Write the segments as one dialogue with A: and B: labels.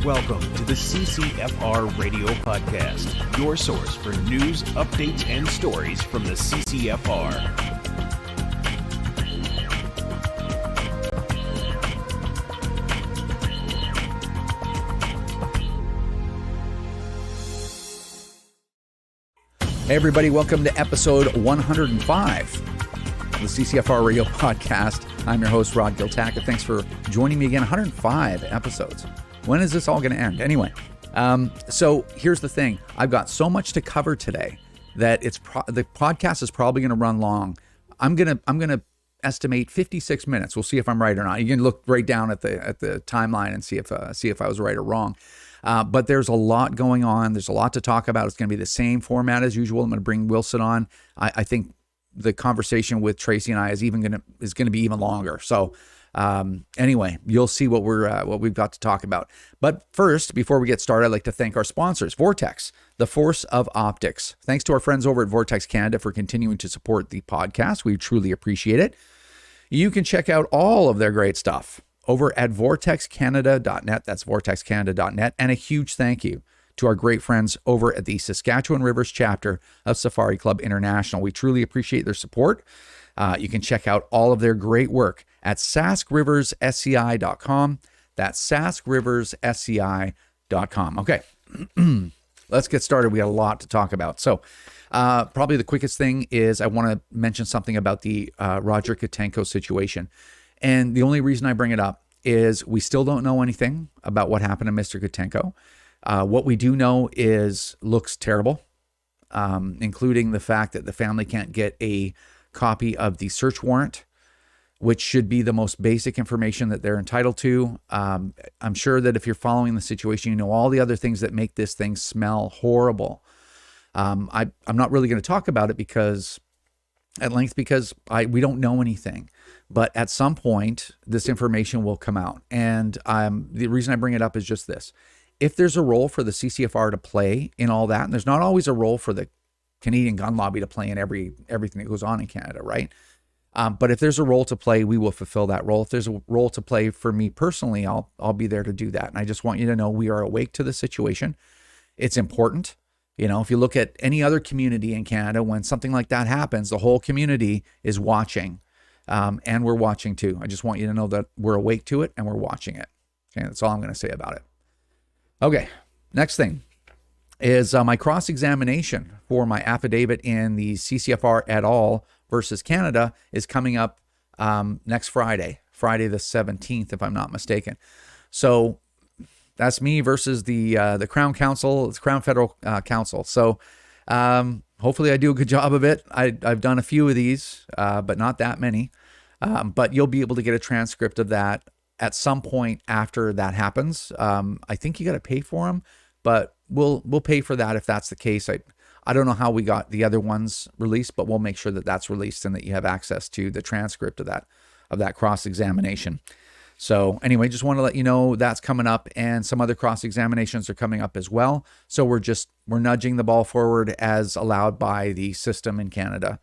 A: Welcome to the CCFR Radio Podcast, your source for news, updates, and stories from the CCFR.
B: Hey everybody, welcome to episode 105 of the CCFR Radio Podcast. I'm your host, Rod Giltaka. Thanks for joining me again. 105 episodes. When is this all going to end? Anyway, so here's the thing. I've got so much to cover today that the podcast is probably going to run long. I'm gonna estimate 56 minutes. We'll see if I'm right or not. You can look right down at the timeline and see if I was right or wrong. But there's a lot going on. There's a lot to talk about. It's going to be the same format as usual. I'm going to bring Wilson on. I think the conversation with Tracy and I is going to be even longer. So anyway, you'll see what we've got to talk about. But first, before we get started, I'd like to thank our sponsors, Vortex, the force of optics. Thanks to our friends over at Vortex Canada for continuing to support the podcast. We truly appreciate it. You can check out all of their great stuff over at vortexcanada.net. That's vortexcanada.net. And a huge thank you to our great friends over at the Saskatchewan Rivers chapter of Safari Club International. We truly appreciate their support. You can check out all of their great work at saskriverssci.com. That's saskriverssci.com. Okay, let's get started. We got a lot to talk about. So probably the quickest thing is I want to mention something about the Roger Katenko situation. And the only reason I bring it up is we still don't know anything about what happened to Mr. Katenko. What we do know looks terrible, including the fact that the family can't get a copy of the search warrant, which should be the most basic information that they're entitled to. I'm sure that if you're following the situation, you know all the other things that make this thing smell horrible. I'm not really going to talk about it at length because we don't know anything. But at some point, this information will come out. And the reason I bring it up is just this. If there's a role for the CCFR to play in all that, and there's not always a role for the Canadian gun lobby to play in everything that goes on in Canada, right? But if there's a role to play, we will fulfill that role. If there's a role to play for me personally, I'll be there to do that. And I just want you to know we are awake to the situation. It's important. You know, if you look at any other community in Canada, when something like that happens, the whole community is watching. And we're watching too. I just want you to know that we're awake to it and we're watching it. Okay, that's all I'm going to say about it. Okay, next thing is my cross-examination for my affidavit in the CCFR et al. Versus Canada is coming up next Friday the 17th, if I'm not mistaken. So that's me versus the Crown Council, it's Crown Federal Council. So hopefully I do a good job of it. I've done a few of these, but not that many. But you'll be able to get a transcript of that at some point after that happens. I think you got to pay for them, but we'll pay for that if that's the case. I don't know how we got the other ones released, but we'll make sure that that's released and that you have access to the transcript of that cross-examination. So anyway, just want to let you know that's coming up, and some other cross-examinations are coming up as well. So we're nudging the ball forward as allowed by the system in Canada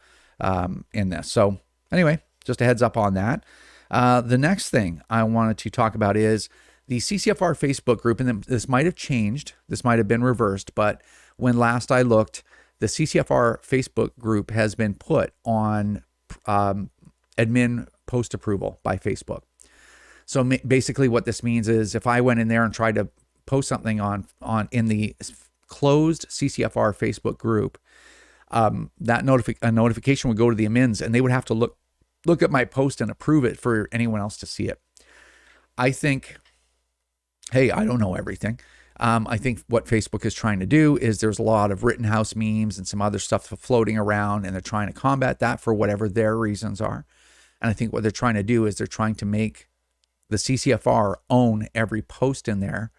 B: in this. So anyway, just a heads up on that. The next thing I wanted to talk about is the CCFR Facebook group, and this might have changed. This might have been reversed, but when last I looked, the CCFR Facebook group has been put on admin post approval by Facebook. So basically what this means is if I went in there and tried to post something on in the closed CCFR Facebook group, that notification would go to the admins and they would have to look at my post and approve it for anyone else to see it. I think, hey, I don't know everything. I think what Facebook is trying to do is there's a lot of Rittenhouse memes and some other stuff floating around, and they're trying to combat that for whatever their reasons are. And I think what they're trying to do is they're trying to make the CCFR own every post in there.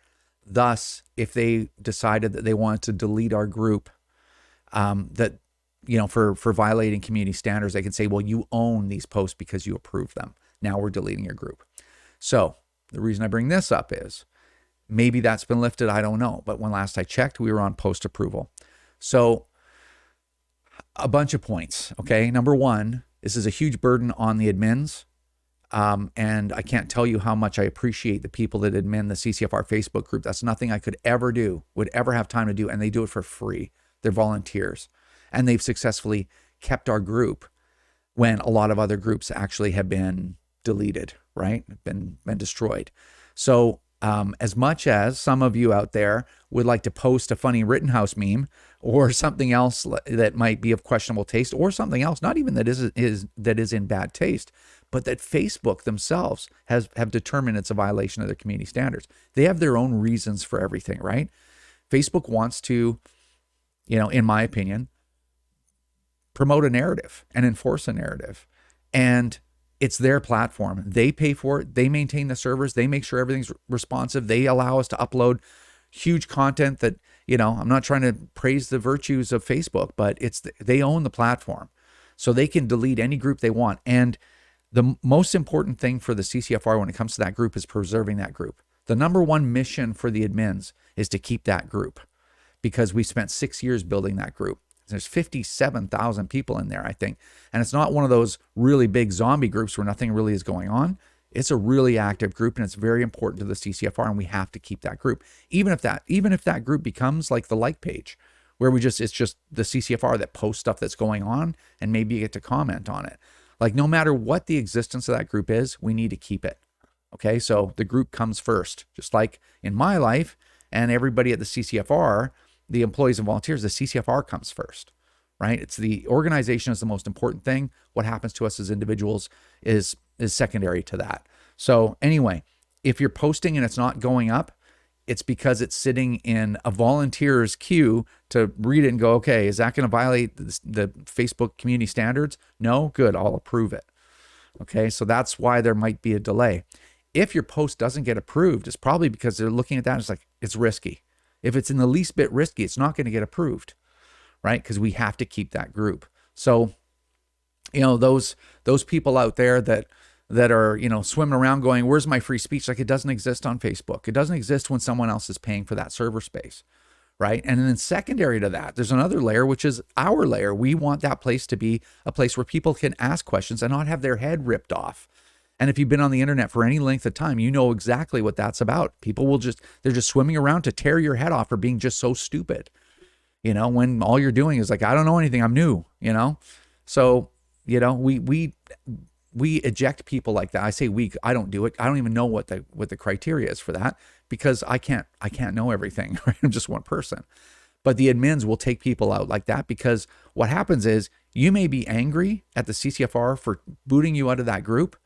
B: Thus, if they decided that they wanted to delete our group, that, you know, for violating community standards, they can say, well, you own these posts because you approved them. Now we're deleting your group. So the reason I bring this up is maybe that's been lifted. I don't know. But when last I checked, we were on post approval. So a bunch of points. Okay. Number one, this is a huge burden on the admins. And I can't tell you how much I appreciate the people that admin the CCFR Facebook group. That's nothing I could ever do, would ever have time to do. And they do it for free. They're volunteers. And they've successfully kept our group when a lot of other groups actually have been deleted, right? Been destroyed. So as much as some of you out there would like to post a funny Rittenhouse meme or something else that might be of questionable taste, or something else, not even that is in bad taste, but that Facebook themselves have determined it's a violation of their community standards. They have their own reasons for everything, right? Facebook wants to, in my opinion, promote a narrative and enforce a narrative. And it's their platform. They pay for it. They maintain the servers. They make sure everything's responsive. They allow us to upload huge content that, I'm not trying to praise the virtues of Facebook, but they own the platform. So they can delete any group they want. And the most important thing for the CCFR when it comes to that group is preserving that group. The number one mission for the admins is to keep that group, because we spent 6 years building that group. There's 57,000 people in there, I think. And it's not one of those really big zombie groups where nothing really is going on. It's a really active group, and it's very important to the CCFR, and we have to keep that group. Even if that group becomes like the like page, where it's just the CCFR that posts stuff that's going on, and maybe you get to comment on it. Like, no matter what the existence of that group is, we need to keep it. Okay, so the group comes first. Just like in my life and everybody at the CCFR, the employees and volunteers, the CCFR comes first, right? It's the organization is the most important thing. What happens to us as individuals is secondary to that. So anyway, if you're posting and it's not going up, it's because it's sitting in a volunteer's queue to read it and go, okay, is that going to violate the Facebook community standards? No? Good, I'll approve it. Okay, so that's why there might be a delay. If your post doesn't get approved, it's probably because they're looking at that and it's like, it's risky. If it's in the least bit risky, it's not going to get approved, right? Because we have to keep that group. So, those people out there that are, swimming around going, where's my free speech? Like, it doesn't exist on Facebook. It doesn't exist when someone else is paying for that server space, right? And then secondary to that, there's another layer, which is our layer. We want that place to be a place where people can ask questions and not have their head ripped off. And if you've been on the internet for any length of time, you know exactly what that's about. People they're just swimming around to tear your head off for being just so stupid, when all you're doing is like, I don't know anything, I'm new, So, we eject people like that. I say I don't do it. I don't even know what the criteria is for that, because I can't know everything, right? I'm just one person. But the admins will take people out like that, because what happens is you may be angry at the CCFR for booting you out of that group,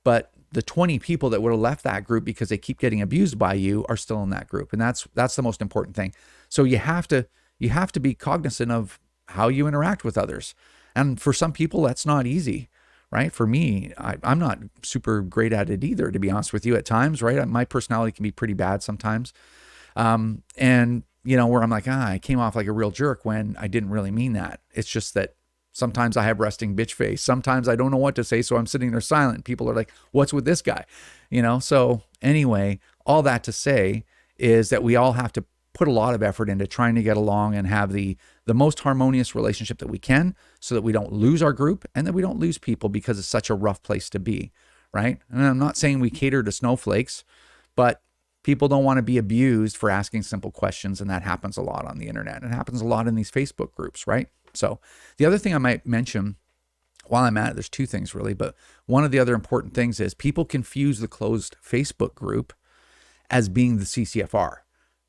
B: but the 20 people that would have left that group because they keep getting abused by you are still in that group. And that's the most important thing. So you have to be cognizant of how you interact with others. And for some people, that's not easy, right? For me, I'm not super great at it either, to be honest with you, at times, right? My personality can be pretty bad sometimes. And where I'm like, I came off like a real jerk when I didn't really mean that. It's just that sometimes I have resting bitch face. Sometimes I don't know what to say, so I'm sitting there silent. People are like, what's with this guy? So anyway, all that to say is that we all have to put a lot of effort into trying to get along and have the most harmonious relationship that we can, so that we don't lose our group and that we don't lose people, because it's such a rough place to be, right? And I'm not saying we cater to snowflakes, but people don't want to be abused for asking simple questions, and that happens a lot on the internet. It happens a lot in these Facebook groups, right? So the other thing I might mention while I'm at it, there's two things really, but one of the other important things is people confuse the closed Facebook group as being the CCFR,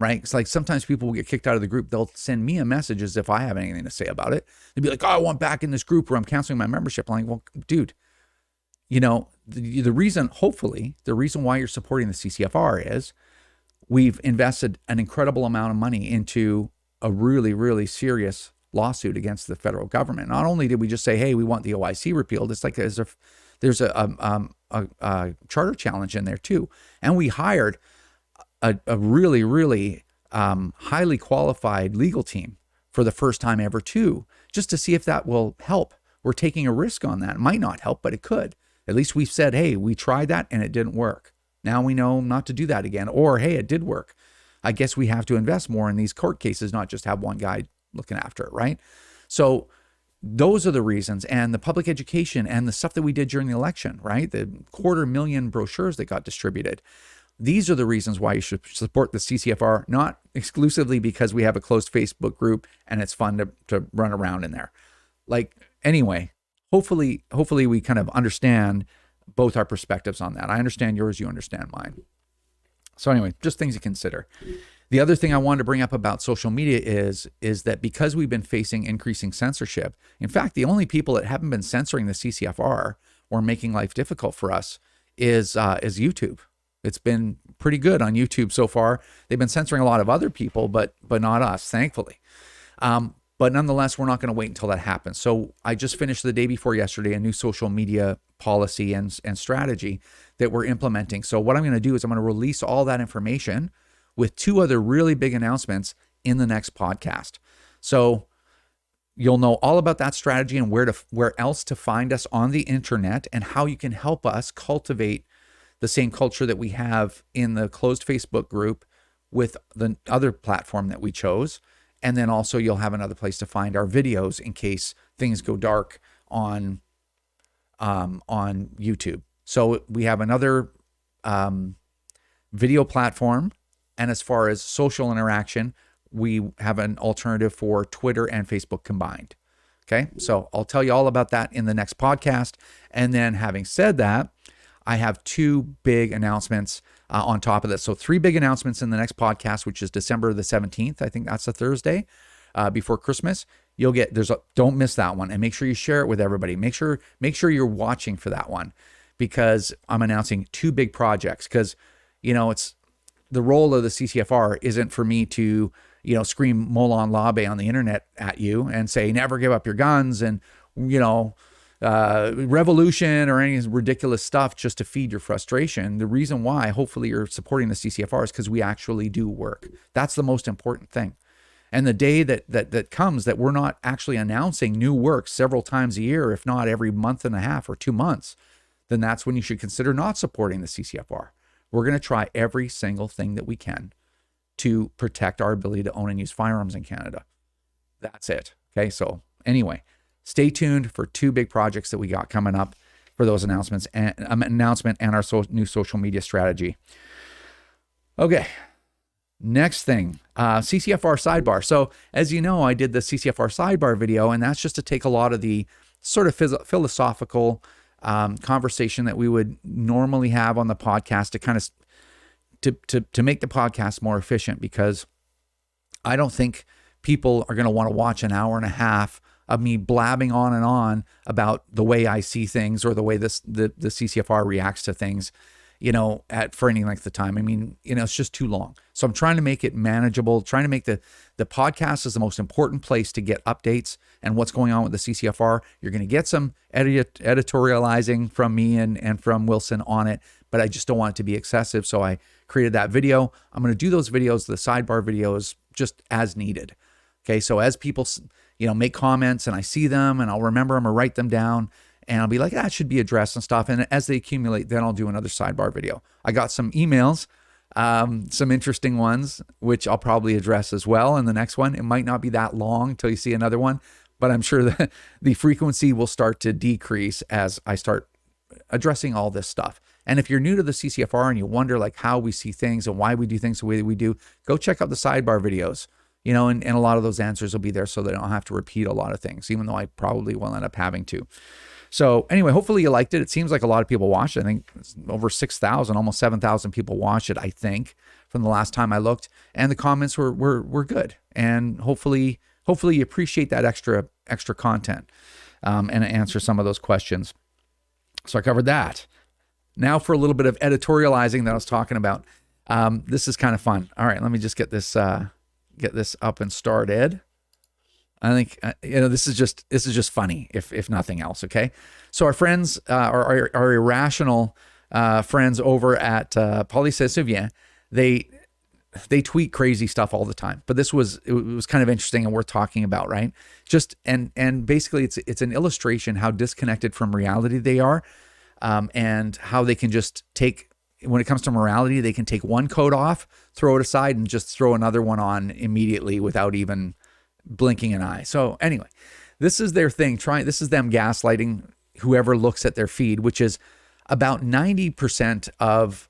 B: right? It's like sometimes people will get kicked out of the group. They'll send me a message as if I have anything to say about it. They'd be like, I want back in this group, or I'm canceling my membership. I'm like, well, dude, the reason why you're supporting the CCFR is we've invested an incredible amount of money into a really, really serious lawsuit against the federal government. Not only did we just say, hey, we want the OIC repealed, it's like there's a charter challenge in there too. And we hired a really, really highly qualified legal team for the first time ever too, just to see if that will help. We're taking a risk on that. It might not help, but it could. At least we've said, hey, we tried that and it didn't work. Now we know not to do that again. Or, hey, it did work. I guess we have to invest more in these court cases, not just have one guy looking after it, right? So those are the reasons, and the public education and the stuff that we did during the election, right? The 250,000 brochures that got distributed. These are the reasons why you should support the CCFR, not exclusively because we have a closed Facebook group and it's fun to run around in there. Like, anyway, hopefully we kind of understand both our perspectives on that. I understand yours, you understand mine. So anyway, just things to consider. The other thing I wanted to bring up about social media is that because we've been facing increasing censorship, in fact, the only people that haven't been censoring the CCFR or making life difficult for us is YouTube. It's been pretty good on YouTube so far. They've been censoring a lot of other people, but not us, thankfully. But nonetheless, we're not going to wait until that happens. So I just finished the day before yesterday a new social media policy and strategy that we're implementing. So what I'm going to do is I'm going to release all that information with 2 other really big announcements in the next podcast. So you'll know all about that strategy and where else to find us on the internet and how you can help us cultivate the same culture that we have in the closed Facebook group with the other platform that we chose. And then also you'll have another place to find our videos in case things go dark on YouTube. So we have another video platform. And as far as social interaction, we have an alternative for Twitter and Facebook combined. Okay, so I'll tell you all about that in the next podcast. And then having said that, I have 2 big announcements on top of this. So 3 big announcements in the next podcast, which is December the 17th. I think that's a Thursday before Christmas. You'll get, don't miss that one, and make sure you share it with everybody. Make sure you're watching for that one, because I'm announcing 2 big projects. Because, it's the role of the CCFR isn't for me to, scream Molon Labe on the internet at you and say, never give up your guns and, revolution or any ridiculous stuff just to feed your frustration. The reason why hopefully you're supporting the CCFR is because we actually do work. That's the most important thing. And the day that comes that we're not actually announcing new work several times a year, if not every month and a half or 2 months, then that's when you should consider not supporting the CCFR. We're going to try every single thing that we can to protect our ability to own and use firearms in Canada. That's it. Okay. So anyway, stay tuned for 2 big projects that we got coming up for those announcements and our new social media strategy. Okay. Next thing, CCFR sidebar. So as you know, I did the CCFR sidebar video, and that's just to take a lot of the sort of philosophical conversation that we would normally have on the podcast to kind of to make the podcast more efficient, because I don't think people are going to want to watch an hour and a half of me blabbing on and on about the way I see things or the way the CCFR reacts to things, for any length of time. I mean, it's just too long. So I'm trying to make it manageable, trying to make the podcast is the most important place to get updates and what's going on with the CCFR. You're going to get some editorializing from me and from Wilson on it, but I just don't want it to be excessive. So I created that video. I'm going to do those videos, the sidebar videos, just as needed. Okay. So as people, make comments and I see them and I'll remember them or write them down, and I'll be like, that should be addressed and stuff. And as they accumulate, then I'll do another sidebar video. I got some emails, some interesting ones, which I'll probably address as well in the next one. It might not be that long till you see another one, but I'm sure that the frequency will start to decrease as I start addressing all this stuff. And if you're new to the CCFR and you wonder like how we see things and why we do things the way that we do, go check out the sidebar videos, and a lot of those answers will be there so that I don't have to repeat a lot of things, even though I probably will end up having to. So anyway, hopefully you liked it. It seems like a lot of people watched it. I think over 6,000, almost 7,000 people watched it, I think, from the last time I looked. And the comments were good. And hopefully you appreciate that extra content and answer some of those questions. So I covered that. Now for a little bit of editorializing that I was talking about. This is kind of fun. All right, let me just get this up and started. I think this is just funny if nothing else. Okay, so our friends, our irrational friends over at Police they tweet crazy stuff all the time. But it was kind of interesting and worth talking about, right? And basically it's an illustration how disconnected from reality they are, and how they can just take, when it comes to morality, they can take one coat off, throw it aside, and just throw another one on immediately without even blinking an eye. So anyway, this is their thing. This is them gaslighting whoever looks at their feed, which is about 90% of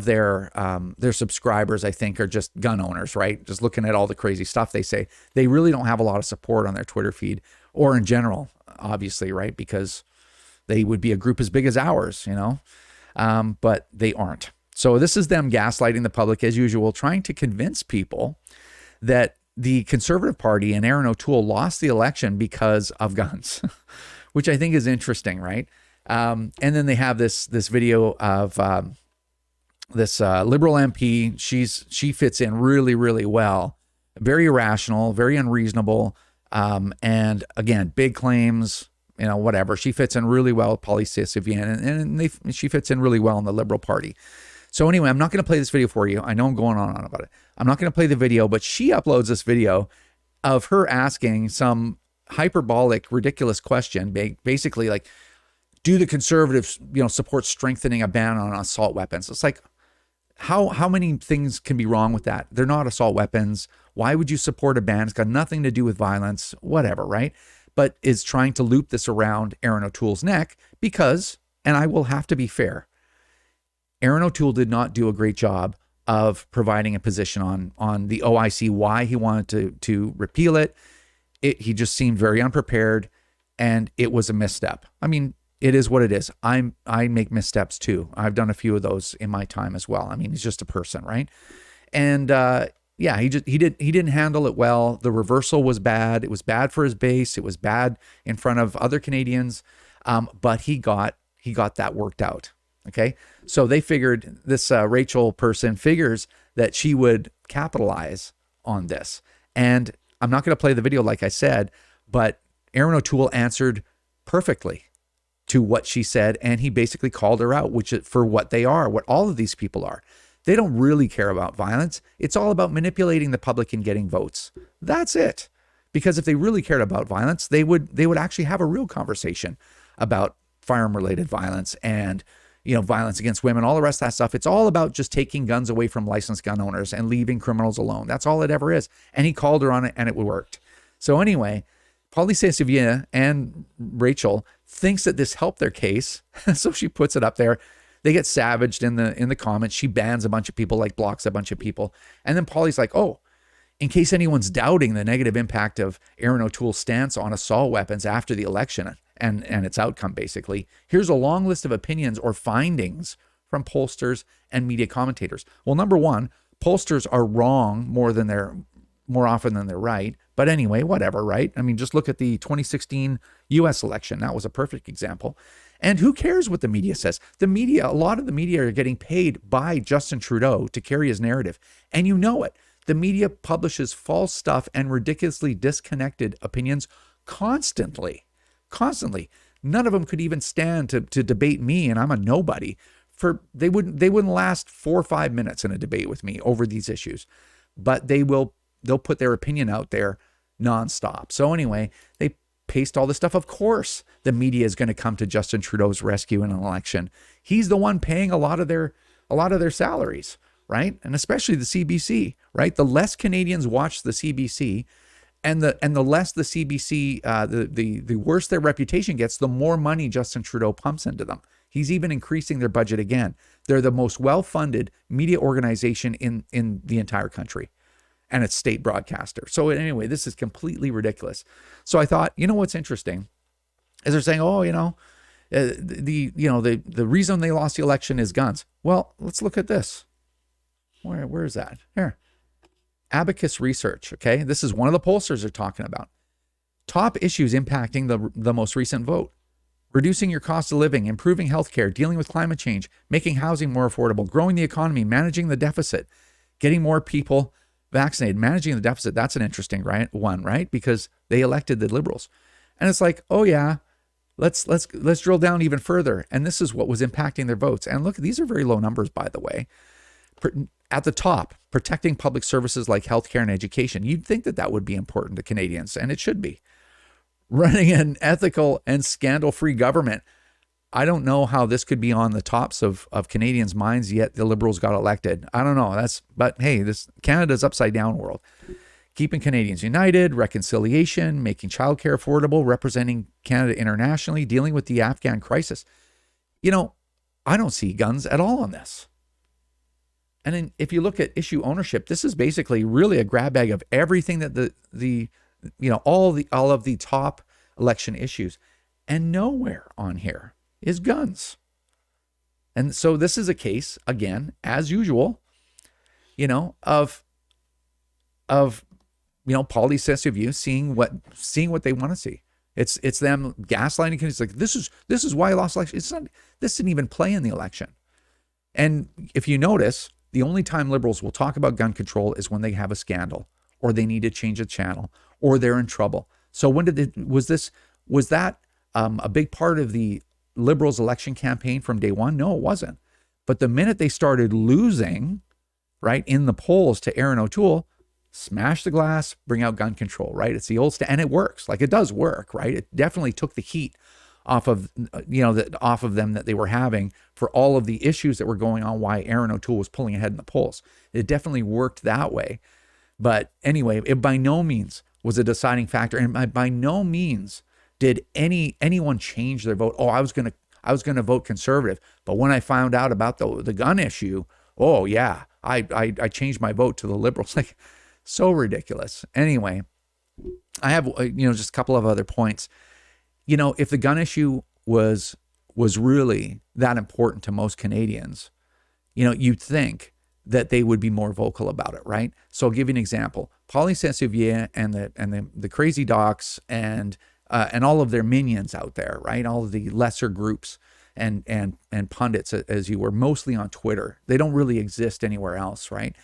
B: their subscribers, I think, are just gun owners, right? Just looking at all the crazy stuff they say. They really don't have a lot of support on their Twitter feed or in general, obviously, right? Because they would be a group as big as ours, you know, but they aren't. So this is them gaslighting the public as usual, trying to convince people that the Conservative Party and Aaron O'Toole lost the election because of guns, which I think is interesting, right? And then they have this video of this liberal MP. She fits in really, really well. Very irrational, very unreasonable, and again, big claims. You know, whatever. She fits in really well with Polly Saint-Vian, and she fits in really well in the Liberal Party. So anyway, I'm not going to play this video for you. I know I'm going on about it. I'm not going to play the video, but she uploads this video of her asking some hyperbolic, ridiculous question, basically like, do the Conservatives, you know, support strengthening a ban on assault weapons? It's like, how many things can be wrong with that? They're not assault weapons. Why would you support a ban? It's got nothing to do with violence, whatever, right? But is trying to loop this around Aaron O'Toole's neck because, and I will have to be fair, Aaron O'Toole did not do a great job of providing a position on the OIC, why he wanted to repeal it. He just seemed very unprepared, and it was a misstep. I mean, it is what it is. I make missteps too. I've done a few of those in my time as well. I mean, he's just a person, right? And yeah, he didn't handle it well. The reversal was bad. It was bad for his base. It was bad in front of other Canadians. But he got that worked out. Okay, so they figured, this Rachel person figures that she would capitalize on this. And I'm not going to play the video, like I said, but Aaron O'Toole answered perfectly to what she said, and he basically called her out, which for what they are, what all of these people are. They don't really care about violence. It's all about manipulating the public and getting votes. That's it. Because if they really cared about violence, they would actually have a real conversation about firearm-related violence and, you know, violence against women, all the rest of that stuff. It's all about just taking guns away from licensed gun owners and leaving criminals alone. That's all it ever is. And he called her on it, and it worked. So anyway, Polly Saint-Vian and Rachel thinks that this helped their case. So she puts it up there. They get savaged in the comments. She bans a bunch of people, like blocks a bunch of people. And then Polly's like, oh, in case anyone's doubting the negative impact of Aaron O'Toole's stance on assault weapons after the election and its outcome, basically, here's a long list of opinions or findings from pollsters and media commentators. Well, number one, pollsters are wrong more often than they're right. But anyway, whatever, right? I mean, just look at the 2016 US election. That was a perfect example. And who cares what the media says? The media, a lot of the media are getting paid by Justin Trudeau to carry his narrative. And you know it. The media publishes false stuff and ridiculously disconnected opinions constantly. None of them could even stand to debate me, and I'm a nobody. They wouldn't last 4 or 5 minutes in a debate with me over these issues. But they'll put their opinion out there nonstop. So anyway, they paste all this stuff. Of course, the media is going to come to Justin Trudeau's rescue in an election. He's the one paying a lot of their salaries, right? And especially the CBC, right? The less Canadians watch the CBC, and the less the CBC, the worse their reputation gets, the more money Justin Trudeau pumps into them. He's even increasing their budget again. They're the most well-funded media organization in the entire country. And it's state broadcaster. So anyway, this is completely ridiculous. So I thought, you know what's interesting is they're saying, oh, the reason they lost the election is guns. Well, let's look at this. Where is that? Here. Abacus Research. Okay, this is one of the pollsters they're talking about. Top issues impacting the most recent vote: reducing your cost of living, improving healthcare, dealing with climate change, making housing more affordable, growing the economy, managing the deficit, getting more people vaccinated. Managing the deficit, that's an interesting one, right? Because they elected the Liberals. And it's like, oh yeah, let's drill down even further. And this is what was impacting their votes. And look, these are very low numbers, by the way. At the top, protecting public services like healthcare and education. You'd think that would be important to Canadians, and it should be. Running an ethical and scandal-free government. I don't know how this could be on the tops of Canadians' minds, yet the Liberals got elected. I don't know. But hey, Canada's upside down world. keeping Canadians united, reconciliation, making childcare affordable, representing Canada internationally, dealing with the Afghan crisis. I don't see guns at all on this. And then if you look at issue ownership, this is basically really a grab bag of everything that all of the top election issues, and nowhere on here is guns. And so this is a case, again, as usual, of polysensitive youth seeing what they want to see. It's them gaslighting. It's like, this is why I lost election. It's not. This didn't even play in the election. And if you notice, the only time liberals will talk about gun control is when they have a scandal, or they need to change the channel, or they're in trouble. So was that a big part of the liberals' election campaign from day one? No, it wasn't. But the minute they started losing, right, in the polls to Aaron O'Toole, smash the glass, bring out gun control, right? It's the old and it works. Like, it does work, right? It definitely took the heat off of them that they were having for all of the issues that were going on, why Aaron O'Toole was pulling ahead in the polls. It definitely worked that way. But anyway, it by no means was a deciding factor, and by no means did anyone change their vote. Oh, I was gonna vote conservative, but when I found out about the gun issue, oh yeah, I changed my vote to the liberals. Like, so ridiculous. Anyway, I have just a couple of other points. If the gun issue was really that important to most Canadians, you'd think that they would be more vocal about it, right? So I'll give you an example. Paulie Saint-Sauveur and the crazy docs and all of their minions out there, right? All of the lesser groups and pundits, as you were, mostly on Twitter. They don't really exist anywhere else, right?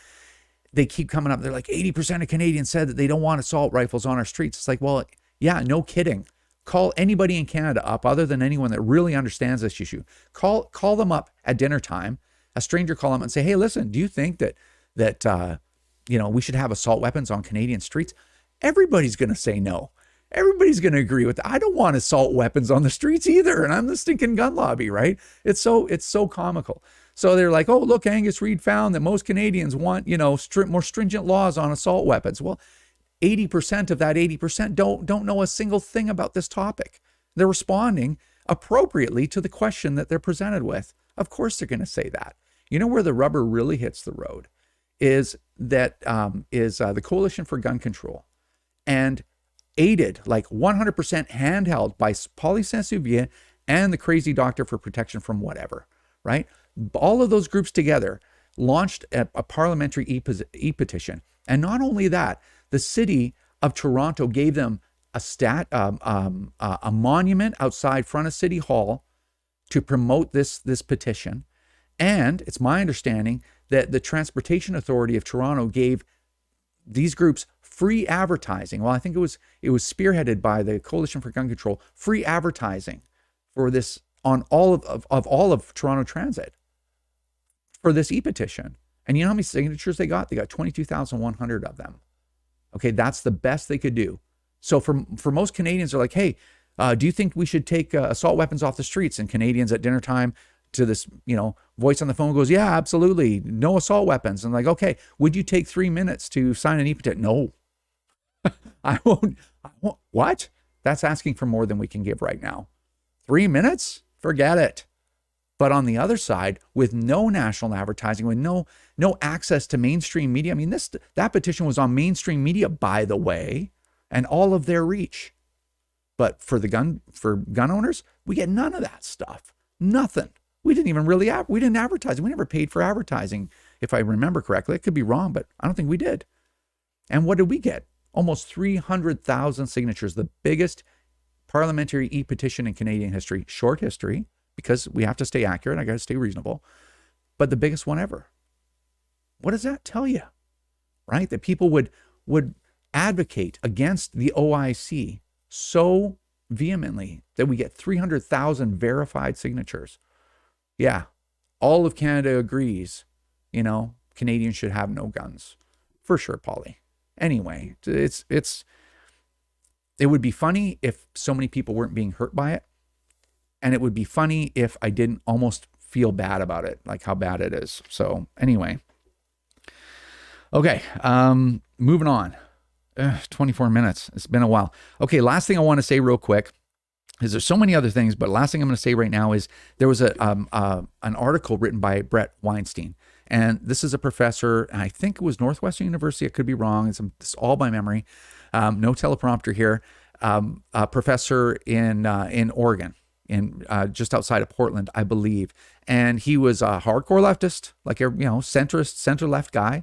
B: They keep coming up. They're like, 80% of Canadians said that they don't want assault rifles on our streets. It's like, well, yeah, no kidding. Call anybody in Canada up, other than anyone that really understands this issue. Call them up at dinner time. A stranger call them and say, hey, listen, do you think that we should have assault weapons on Canadian streets? Everybody's going to say no. Everybody's going to agree with that. I don't want assault weapons on the streets either, and I'm the stinking gun lobby, right? It's so comical. So they're like, oh, look, Angus Reid found that most Canadians want, more stringent laws on assault weapons. Well, 80% of that 80% don't know a single thing about this topic. They're responding appropriately to the question that they're presented with. Of course they're going to say that. Where the rubber really hits the road is that the Coalition for Gun Control, and aided, like 100% handheld by Paulie Saint-Sauveur and the Crazy Doctor for Protection from Whatever, right? All of those groups together launched a parliamentary e-petition. And not only that, the city of Toronto gave them a monument outside front of City Hall to promote this petition. And it's my understanding that the Transportation Authority of Toronto gave these groups free advertising. Well, I think it was spearheaded by the Coalition for Gun Control, free advertising for this on all of Toronto Transit for this e-petition. And you know how many signatures they got? They got 22,100 of them. Okay, that's the best they could do. So for most Canadians, they're like, hey, do you think we should take assault weapons off the streets? And Canadians at dinner time, to this, voice on the phone goes, yeah, absolutely, no assault weapons. And like, okay, would you take 3 minutes to sign an e-petition? No, I won't. What? That's asking for more than we can give right now. 3 minutes? Forget it. But on the other side, with no national advertising, with no access to mainstream media, I mean, that petition was on mainstream media, by the way, and all of their reach. But for gun owners, we get none of that stuff. Nothing. We didn't even we didn't advertise. We never paid for advertising, if I remember correctly. It could be wrong, but I don't think we did. And what did we get? Almost 300,000 signatures, the biggest parliamentary e-petition in Canadian history, short history, because we have to stay accurate. I got to stay reasonable, but the biggest one ever. What does that tell you? Right? That people would advocate against the OIC so vehemently that we get 300,000 verified signatures. Yeah, all of Canada agrees, Canadians should have no guns. For sure, Paulie. Anyway, it would be funny if so many people weren't being hurt by it. And it would be funny if I didn't almost feel bad about it, like how bad it is. So anyway. Okay, moving on. 24 minutes. It's been a while. Okay, last thing I want to say real quick is there's so many other things, but last thing I'm going to say right now is there was an article written by Brett Weinstein. And this is a professor, and I think it was Northwestern University. I could be wrong. It's all by memory. No teleprompter here. A professor in Oregon, just outside of Portland, I believe. And he was a hardcore leftist, like a centrist, center-left guy.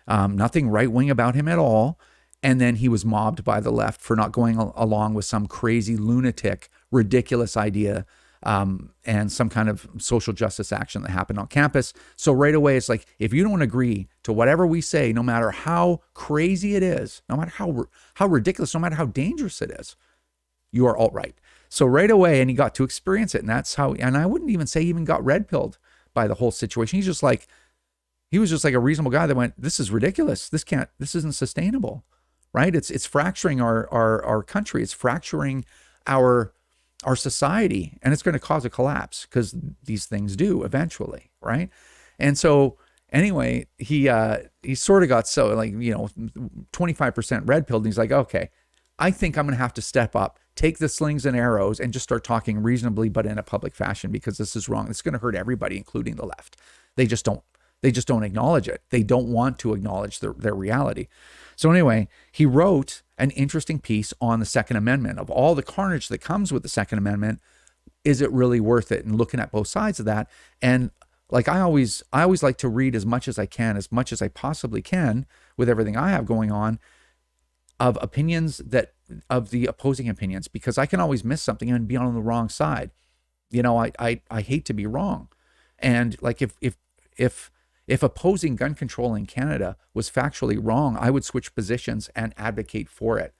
B: Nothing right-wing about him at all. And then he was mobbed by the left for not going along with some crazy lunatic, ridiculous idea and some kind of social justice action that happened on campus. So right away, it's like, if you don't agree to whatever we say, no matter how crazy it is, no matter how ridiculous, no matter how dangerous it is, you are alt-right. So right away, and he got to experience it. And that's how, and I wouldn't even say he even got red-pilled by the whole situation. He was just like a reasonable guy that went, this is ridiculous. This isn't sustainable. Right? It's fracturing our country. It's fracturing our society, and it's going to cause a collapse because these things do eventually, right? And so anyway, he sort of got 25% red pilled, and he's like, okay, I think I'm going to have to step up, take the slings and arrows, and just start talking reasonably, but in a public fashion, because this is wrong. It's going to hurt everybody, including the left. They just don't acknowledge it. They don't want to acknowledge their reality. So anyway, he wrote an interesting piece on the Second Amendment. Of all the carnage that comes with the Second Amendment, is it really worth it? And looking at both sides of that. And like I always like to read as much as I can, as much as I possibly can, with everything I have going on, of opinions of the opposing opinions, because I can always miss something and be on the wrong side. I hate to be wrong. And like if opposing gun control in Canada was factually wrong, I would switch positions and advocate for it,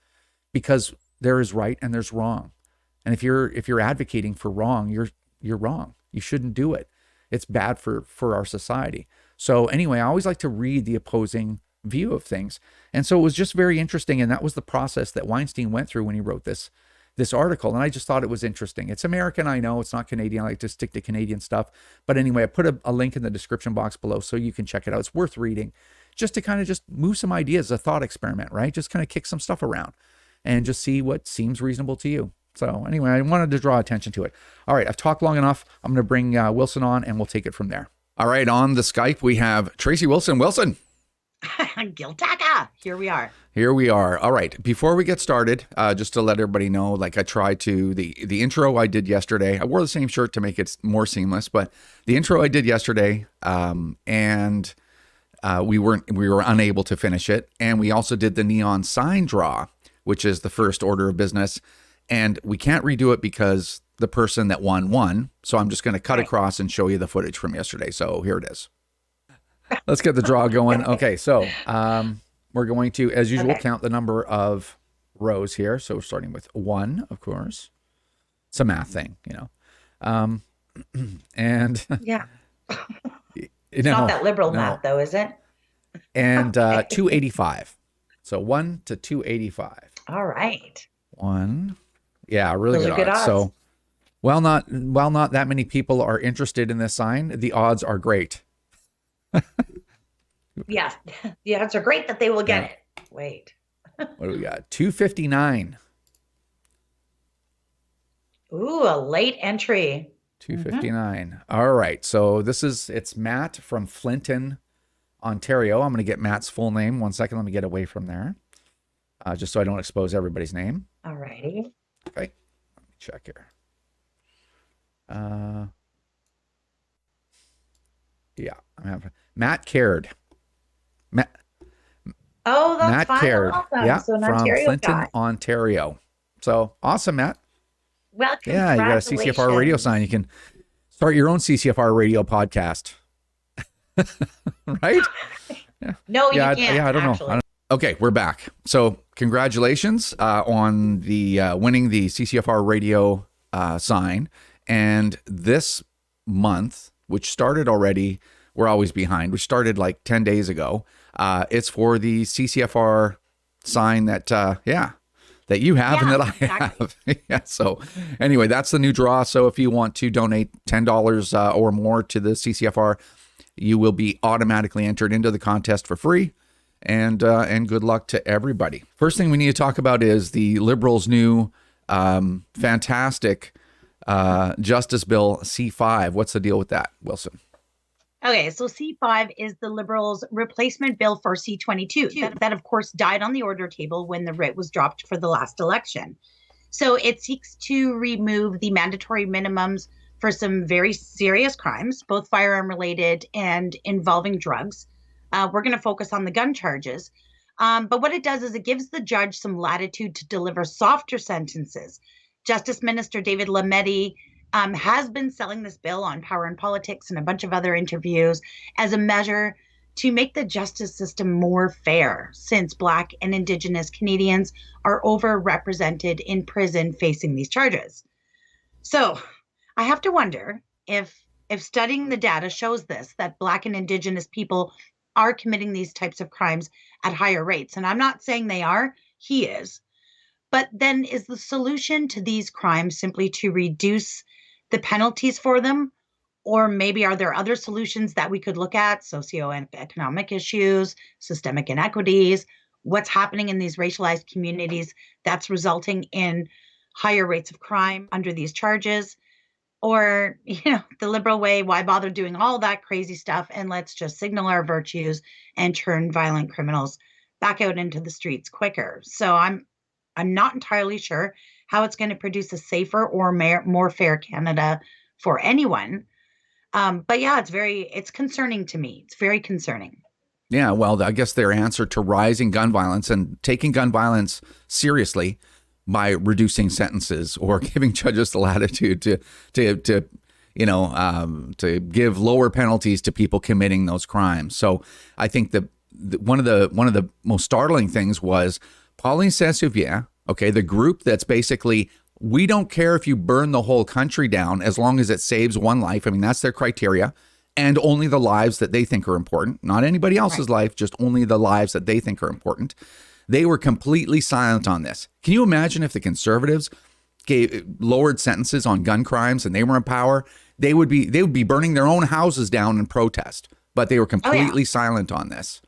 B: because there is right and there's wrong. And if you're advocating for wrong, you're wrong. You shouldn't do it. It's bad for our society. So anyway, I always like to read the opposing view of things. And so it was just very interesting. And that was the process that Weinstein went through when he wrote this article. And I just thought it was interesting. It's American, I know, it's not Canadian. I like to stick to Canadian stuff. But anyway, I put a link in the description box below so you can check it out. It's worth reading, just to kind of just move some ideas, a thought experiment, right? Just kind of kick some stuff around and just see what seems reasonable to you. So anyway, I wanted to draw attention to it. All right, I've talked long enough. I'm going to bring Wilson on and we'll take it from there. All right, on the Skype, we have Tracy Wilson. Wilson.
C: Giltaca. Here we are.
B: Here we are. All right. Before we get started, just to let everybody know, like I tried to, the intro I did yesterday, I wore the same shirt to make it more seamless, but the intro I did yesterday, and we were unable to finish it. And we also did the neon sign draw, which is the first order of business. And we can't redo it because the person that won. So I'm just going to cut across and show you the footage from yesterday. So here it is. Let's get the draw going. Okay, so we're going to, as usual, count the number of rows here. So we're starting with 1, of course. It's a math thing, and
C: yeah, it's not that liberal math, though, is it?
B: And 285. So 1 to 285.
C: All right.
B: 1. Yeah, really
C: Those
B: good
C: are
B: odds. So while not that many people are interested in this sign, the odds are great.
C: Yeah, the odds are great that they will get it. Wait.
B: What do we got? 259.
C: Ooh, a late entry.
B: 259. All right. So it's Matt from Flinton, Ontario. I'm going to get Matt's full name. 1 second. Let me get away from there. Just so I don't expose everybody's name.
C: All righty.
B: Okay. Let me check here. Yeah, I'm having Matt Caird.
C: Oh, that's
B: Matt
C: fine.
B: Caird.
C: Awesome.
B: Yeah,
C: So an
B: from
C: Ontario
B: Flinton,
C: guy.
B: Ontario. So awesome, Matt.
C: Well,
B: Yeah, you got a CCFR radio sign. You can start your own CCFR radio podcast. Right? Yeah.
C: No, you can't.
B: Yeah, I don't know. Okay, we're back. So congratulations on the winning the CCFR radio sign. And this month, which started already, we're always behind, which started like 10 days ago. It's for the CCFR sign that you have and that I have. Yeah. So anyway, that's the new draw. So if you want to donate $10 or more to the CCFR, you will be automatically entered into the contest for free. and good luck to everybody. First thing we need to talk about is the Liberals' new fantastic Justice Bill C-5. What's the deal with that, Wilson?
C: Okay, so C-5 is the Liberals' replacement bill for C-22. That, of course, died on the order table when the writ was dropped for the last election. So it seeks to remove the mandatory minimums for some very serious crimes, both firearm-related and involving drugs. We're going to focus on the gun charges. But what it does is it gives the judge some latitude to deliver softer sentences. Justice Minister David Lametti has been selling this bill on Power and Politics and a bunch of other interviews as a measure to make the justice system more fair, since Black and Indigenous Canadians are overrepresented in prison facing these charges. So I have to wonder if studying the data shows this, that Black and Indigenous people are committing these types of crimes at higher rates. And I'm not saying they are, he is. But then is the solution to these crimes simply to reduce the penalties for them? Or maybe are there other solutions that we could look at? Socioeconomic issues, systemic inequities, what's happening in these racialized communities that's resulting in higher rates of crime under these charges? Or, the Liberal way, why bother doing all that crazy stuff, and let's just signal our virtues and turn violent criminals back out into the streets quicker. So I'm not entirely sure how it's going to produce a safer or more fair Canada for anyone. But yeah, it's concerning to me. It's very concerning.
B: Yeah, well, I guess their answer to rising gun violence and taking gun violence seriously by reducing sentences or giving judges the latitude to give lower penalties to people committing those crimes. So I think one of the most startling things was Pauline Saint-Sauveur, okay, the group that's basically, we don't care if you burn the whole country down as long as it saves one life. I mean, that's their criteria, and only the lives that they think are important, not anybody else's life, just only the lives that they think are important. They were completely silent on this. Can you imagine if the Conservatives lowered sentences on gun crimes and they were in power? They would be burning their own houses down in protest, but they were completely silent on this.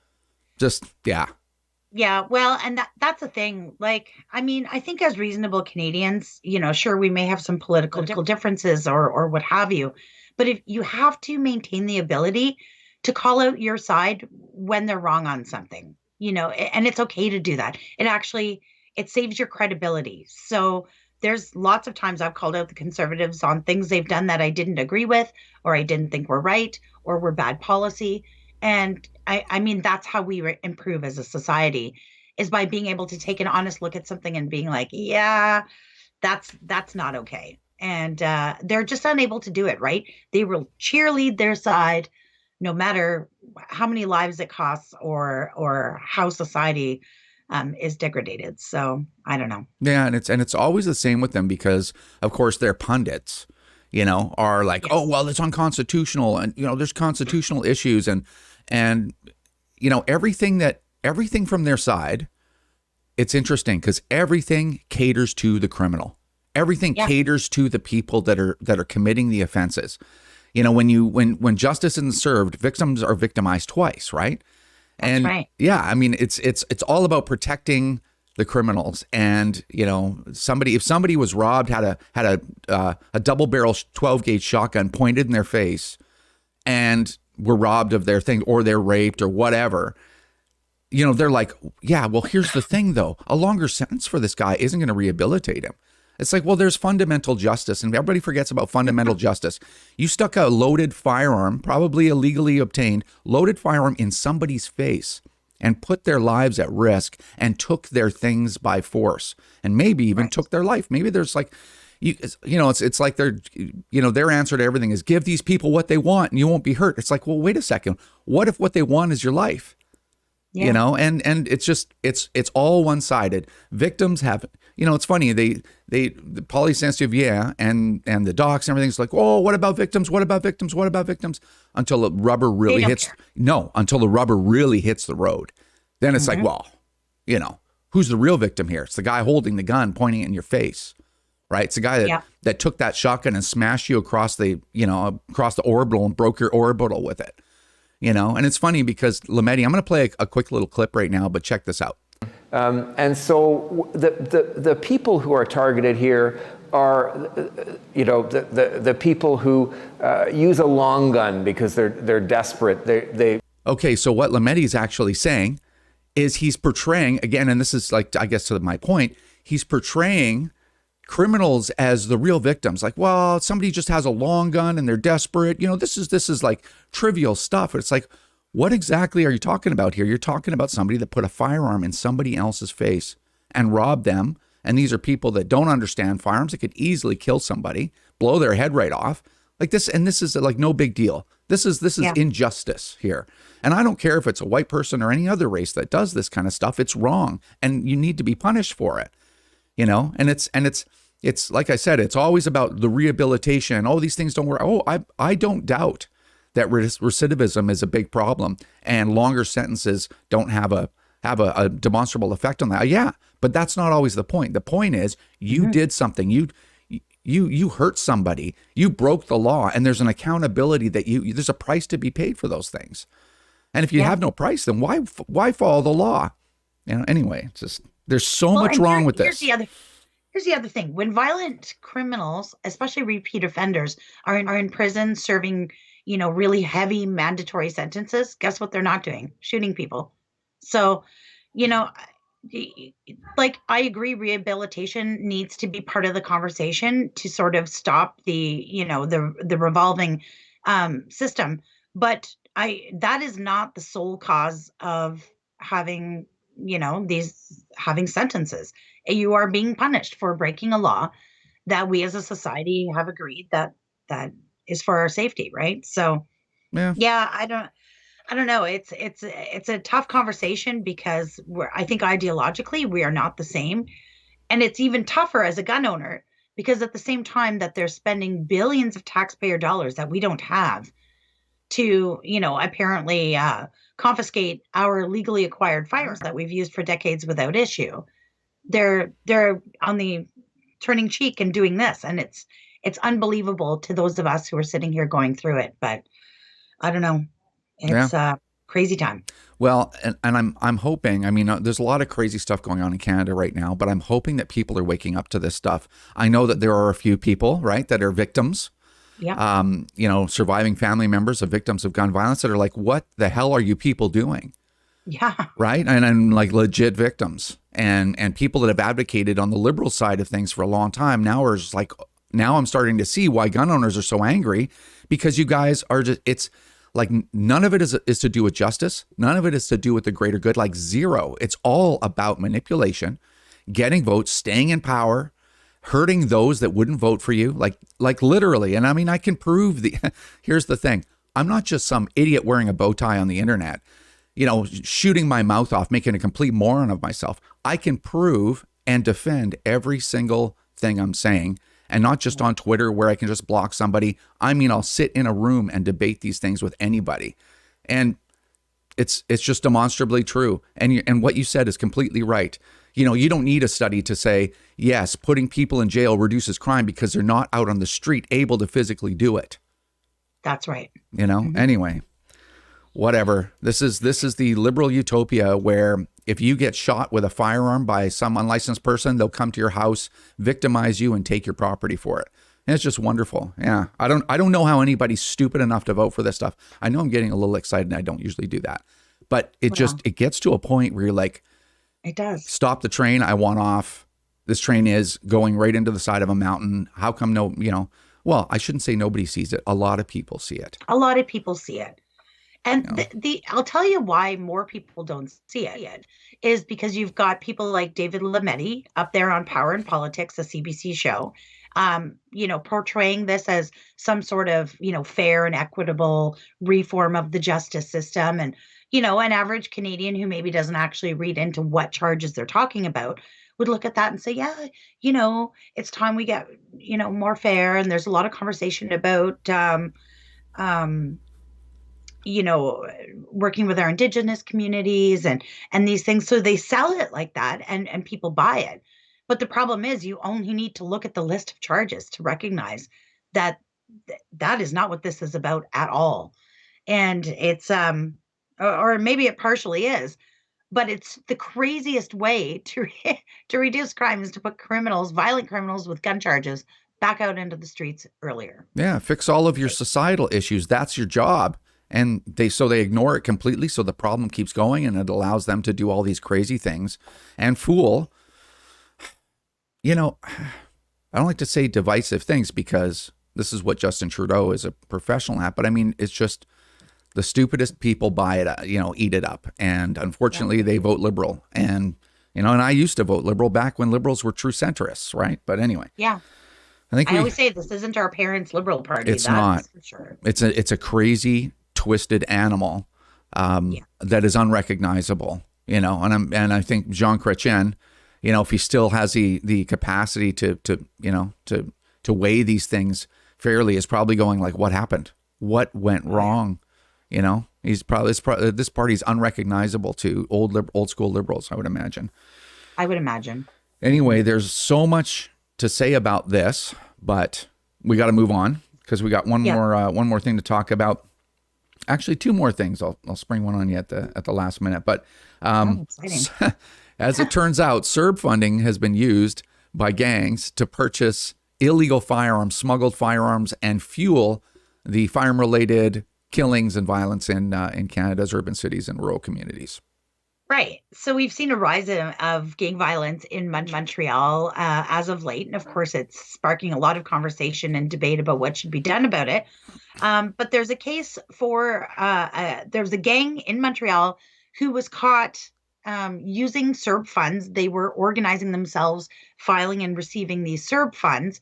C: Yeah, well, and that's the thing. I think as reasonable Canadians, sure, we may have some political differences or what have you, but if you have to maintain the ability to call out your side when they're wrong on something, and it's okay to do that. It saves your credibility. So there's lots of times I've called out the Conservatives on things they've done that I didn't agree with, or I didn't think were right, or were bad policy. And I mean, that's how we improve as a society, is by being able to take an honest look at something and being like, yeah, that's not okay. And they're just unable to do it, right? They will cheerlead their side no matter how many lives it costs or how society is degraded. So I don't know.
B: Yeah, and it's always the same with them because, of course, their pundits, are like, yes, oh, well, it's unconstitutional, and there's constitutional issues, and everything from their side. It's interesting because everything caters to the criminal. Everything caters to the people that are committing the offenses. When justice isn't served, victims are victimized twice, right? And
C: right.
B: Yeah, I mean, it's all about protecting the criminals. And if somebody was robbed, had a double barrel 12 gauge shotgun pointed in their face, and were robbed of their thing, or they're raped or whatever, they're like, yeah, well, here's the thing though, a longer sentence for this guy isn't going to rehabilitate him. It's like, well, there's fundamental justice, and everybody forgets about fundamental justice. You stuck a loaded firearm, probably illegally obtained, loaded firearm in somebody's face and put their lives at risk and took their things by force, and maybe even took their life. Maybe there's like, it's like their answer to everything is give these people what they want and you won't be hurt. It's like, well, wait a second. What if what they want is your life? Yeah. And it's just, it's all one-sided. Victims have, it's funny. The Pauline Saint-Sauveur and the docs and everything's like, oh, what about victims? What about victims? What about victims? Until the rubber really until the rubber really hits the road. Then it's like, well, who's the real victim here? It's the guy holding the gun, pointing it in your face, right? It's the guy that took that shotgun and smashed you across the orbital and broke your orbital with it. And it's funny because Lametti, I'm going to play a quick little clip right now, but check this out.
D: And so the people who are targeted here are, the people who use a long gun because they're desperate.
B: Okay, so what Lametti is actually saying is he's portraying, again, and this is like, I guess to my point, he's portraying criminals as the real victims. Like, well, somebody just has a long gun and they're desperate. This is like trivial stuff. It's like, what exactly are you talking about here? You're talking about somebody that put a firearm in somebody else's face and robbed them. And these are people that don't understand firearms that could easily kill somebody, blow their head right off. Like this, and this is like no big deal. This is injustice here. And I don't care if it's a white person or any other race that does this kind of stuff. It's wrong, and you need to be punished for it. And it's like I said, it's always about the rehabilitation. Oh, these things don't work. Oh, I don't doubt that recidivism is a big problem, and longer sentences don't have a demonstrable effect on that. Yeah, but that's not always the point. The point is you did something. You hurt somebody. You broke the law, and there's an accountability that there's a price to be paid for those things. And if you have no price, then why follow the law? Anyway, it's just there's so much wrong with this.
C: Here's the other thing. When violent criminals, especially repeat offenders, are in prison serving, really heavy mandatory sentences, guess what they're not doing? Shooting people. So, like, I agree, rehabilitation needs to be part of the conversation to sort of stop the revolving system. But that is not the sole cause of having having sentences. You are being punished for breaking a law that we as a society have agreed that is for our safety, right? So yeah, I don't know. It's a tough conversation because I think ideologically we are not the same. And it's even tougher as a gun owner because at the same time that they're spending billions of taxpayer dollars that we don't have to, apparently confiscate our legally acquired firearms that we've used for decades without issue. They're on the turning cheek and doing this. And it's unbelievable to those of us who are sitting here going through it. But I don't know. It's a crazy time.
B: Well, and I'm hoping, there's a lot of crazy stuff going on in Canada right now, but I'm hoping that people are waking up to this stuff. I know that there are a few people, right, that are victims. Yeah. Surviving family members of victims of gun violence that are like, what the hell are you people doing?
C: Yeah.
B: Right. And I'm like legit victims and people that have advocated on the liberal side of things for a long time now are just like, now I'm starting to see why gun owners are so angry because you guys are just, it's like none of it is to do with justice. None of it is to do with the greater good, like zero. It's all about manipulation, getting votes, staying in power, hurting those that wouldn't vote for you, like literally. And I can prove here's the thing. I'm not just some idiot wearing a bow tie on the internet, shooting my mouth off, making a complete moron of myself. I can prove and defend every single thing I'm saying, and not just on Twitter where I can just block somebody. I'll sit in a room and debate these things with anybody. And it's just demonstrably true. And what you said is completely right. You don't need a study to say, yes, putting people in jail reduces crime because they're not out on the street able to physically do it.
C: That's right.
B: Anyway, whatever. This is the liberal utopia where if you get shot with a firearm by some unlicensed person, they'll come to your house, victimize you, and take your property for it. And it's just wonderful. Yeah. I don't know how anybody's stupid enough to vote for this stuff. I know I'm getting a little excited and I don't usually do that. But it gets to a point where you're like,
C: it does.
B: Stop the train. I want off. This train is going right into the side of a mountain. How come well, I shouldn't say nobody sees it. A lot of people see it.
C: A lot of people see it. And I'll tell you why more people don't see it is because you've got people like David Lametti up there on Power and Politics, a CBC show, portraying this as some sort of, fair and equitable reform of the justice system. And, an average Canadian who maybe doesn't actually read into what charges they're talking about would look at that and say, yeah, it's time we get, more fair. And there's a lot of conversation about, working with our Indigenous communities and these things. So they sell it like that and people buy it. But the problem is you only need to look at the list of charges to recognize that that is not what this is about at all. And it's or maybe it partially is, but it's the craziest way to to reduce crime is to put criminals, violent criminals with gun charges, back out into the streets earlier.
B: Yeah, fix all of your societal issues. That's your job. And they ignore it completely, so the problem keeps going, and it allows them to do all these crazy things and fool. You know, I don't like to say divisive things because this is what Justin Trudeau is a professional at, but I mean, it's just the stupidest people buy it, eat it up. And unfortunately, they vote Liberal. And, and I used to vote Liberal back when Liberals were true centrists, right? But anyway.
C: Yeah. I always say this isn't our parents' Liberal Party.
B: It's not.
C: For sure.
B: It's a crazy, twisted animal that is unrecognizable, and I think Jean Chrétien, if he still has the capacity to weigh these things fairly, is probably going like, what happened? What went wrong? He's probably this party's unrecognizable to old school liberals, I would imagine. Anyway, there's so much to say about this, but we got to move on because we got one more thing to talk about. Actually, two more things. I'll spring one on you at the last minute. But as it turns out, CERB funding has been used by gangs to purchase illegal firearms, smuggled firearms, and fuel the firearm-related killings and violence in Canada's urban cities and rural communities.
C: Right. So we've seen a rise of gang violence in Montreal as of late. And of course, it's sparking a lot of conversation and debate about what should be done about it. But there's a case for there's a gang in Montreal who was caught using CERB funds. They were organizing themselves, filing and receiving these CERB funds.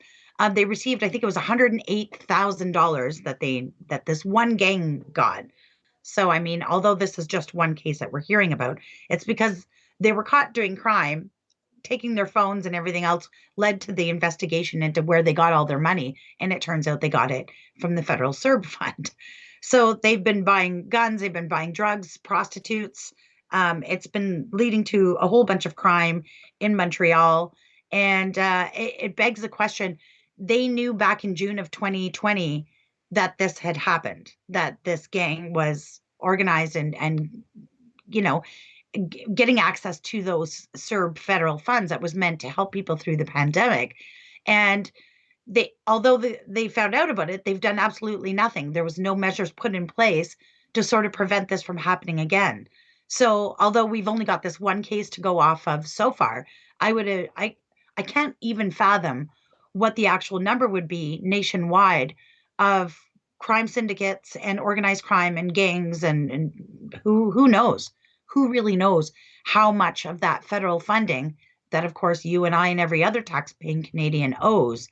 C: They received, I think it was $108,000 that this one gang got. So, I mean, although this is just one case that we're hearing about, it's because they were caught doing crime, taking their phones and everything else led to the investigation into where they got all their money. And it turns out they got it from the federal CERB fund. So they've been buying guns, they've been buying drugs, prostitutes. It's been leading to a whole bunch of crime in Montreal. And it begs the question, they knew back in June of 2020 that this had happened, that this gang was organized and getting access to those CERB federal funds that was meant to help people through the pandemic. And although they found out about it, they've done absolutely nothing. There was no measures put in place to sort of prevent this from happening again. So although we've only got this one case to go off of so far, I can't even fathom what the actual number would be nationwide of crime syndicates and organized crime and gangs and who knows, who really knows how much of that federal funding that, of course, you and I and every other tax-paying Canadian owes,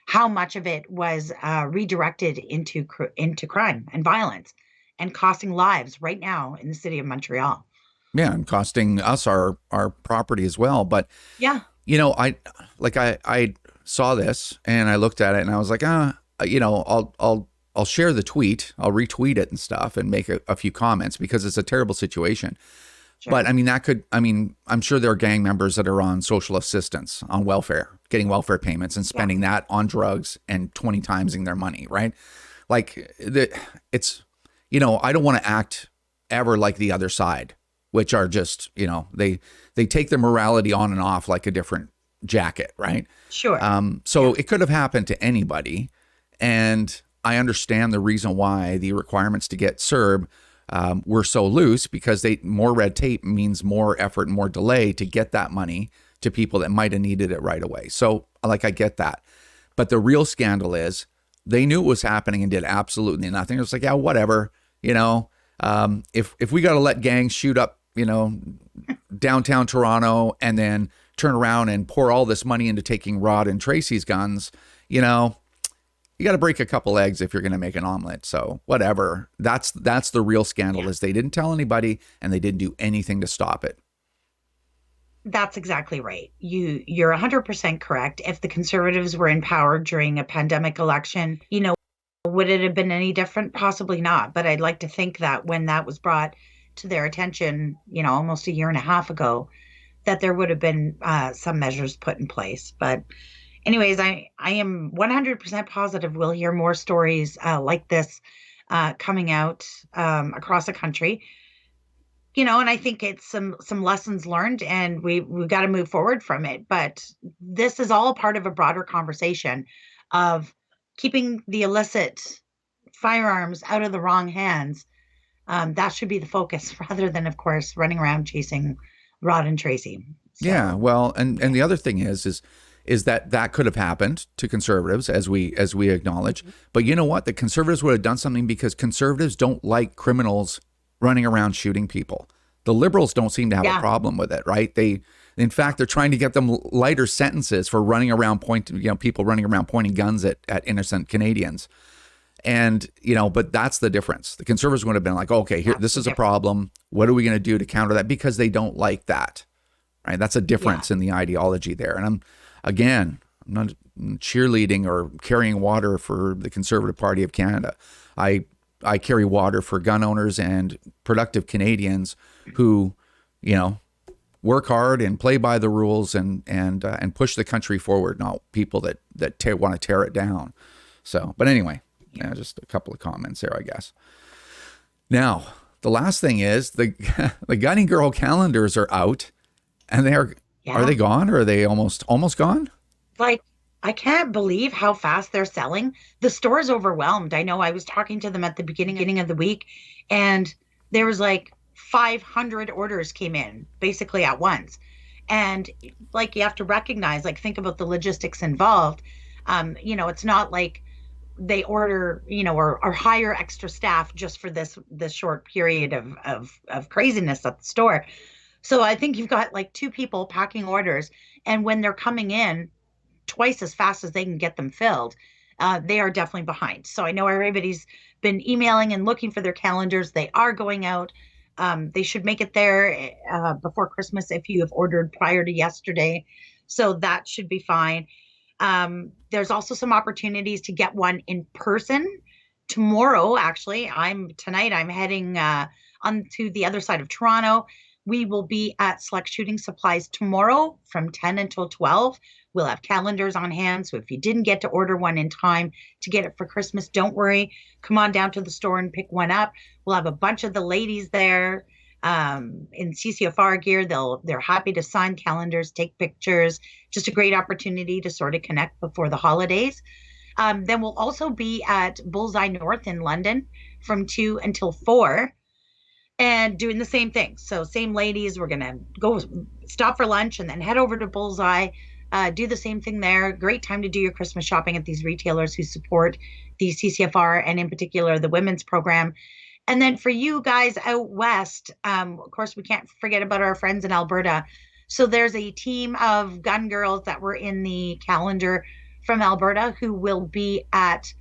C: how much of it was redirected into crime and violence and costing lives right now in the city of Montreal.
B: Yeah, and costing us our property as well. But
C: yeah,
B: I saw this and I looked at it and I was like, I'll share the tweet, I'll retweet it and stuff and make a few comments because it's a terrible situation. Sure. But I mean, I'm sure there are gang members that are on social assistance, on welfare, getting welfare payments and spending that on drugs and 20 timesing their money, right? Like it's, I don't want to act ever like the other side, which are just, they take their morality on and off like a different jacket, right?
C: Sure.
B: So it could have happened to anybody. And I understand the reason why the requirements to get CERB were so loose, because more red tape means more effort and more delay to get that money to people that might have needed it right away. So I get that. But the real scandal is they knew it was happening and did absolutely nothing. It was like, yeah, whatever, if we got to let gangs shoot up, downtown Toronto and then turn around and pour all this money into taking Rod and Tracy's guns, you got to break a couple eggs if you're going to make an omelet. So whatever. That's the real scandal is they didn't tell anybody and they didn't do anything to stop it.
C: That's exactly right. You're 100% correct. If the Conservatives were in power during a pandemic election, would it have been any different? Possibly not. But I'd like to think that when that was brought to their attention, almost a year and a half ago, that there would have been some measures put in place. But anyways, I am 100% positive we'll hear more stories like this coming out across the country. And I think it's some lessons learned, and we've got to move forward from it. But this is all part of a broader conversation of keeping the illicit firearms out of the wrong hands. That should be the focus rather than, of course, running around chasing Rod and Tracy. So.
B: Yeah, well, and the other thing is that could have happened to conservatives, as we acknowledge. But you know what? The conservatives would have done something, because conservatives don't like criminals running around shooting people. The liberals don't seem to have a problem with it, right? In fact, they're trying to get them lighter sentences for running around people running around pointing guns at innocent Canadians. And, but that's the difference. The conservatives would have been like, okay, here, this is a problem. What are we going to do to counter that? Because they don't like that, right? That's a difference in the ideology there. And I'm not cheerleading or carrying water for the Conservative Party of Canada. I carry water for gun owners and productive Canadians who, work hard and play by the rules and push the country forward, not people that want to tear it down. So, but anyway, just a couple of comments there, I guess. Now, the last thing is the Gunny Girl calendars are out, and are they gone, or are they almost gone?
C: Like, I can't believe how fast they're selling. The store's overwhelmed. I know I was talking to them at the beginning of the week, and there was like 500 orders came in basically at once. And like, you have to recognize, like, think about the logistics involved. It's not like they order, or hire extra staff just for this short period of craziness at the store. So I think you've got like 2 people packing orders, and when they're coming in twice as fast as they can get them filled, they are definitely behind. So I know everybody's been emailing and looking for their calendars. They are going out. They should make it there before Christmas if you have ordered prior to yesterday. So that should be fine. There's also some opportunities to get one in person tomorrow. Actually, I'm heading onto the other side of Toronto. We will be at Select Shooting Supplies tomorrow from 10 until 12. We'll have calendars on hand. So if you didn't get to order one in time to get it for Christmas, don't worry. Come on down to the store and pick one up. We'll have a bunch of the ladies there in CCFR gear. They're happy to sign calendars, take pictures. Just a great opportunity to sort of connect before the holidays. Then we'll also be at Bullseye North in London from 2 until 4. And doing the same thing. So same ladies, we're going to go stop for lunch and then head over to Bullseye, do the same thing there. Great time to do your Christmas shopping at these retailers who support the CCFR and in particular the women's program. And then for you guys out west, of course, we can't forget about our friends in Alberta. So there's a team of gun girls that were in the calendar from Alberta who will be at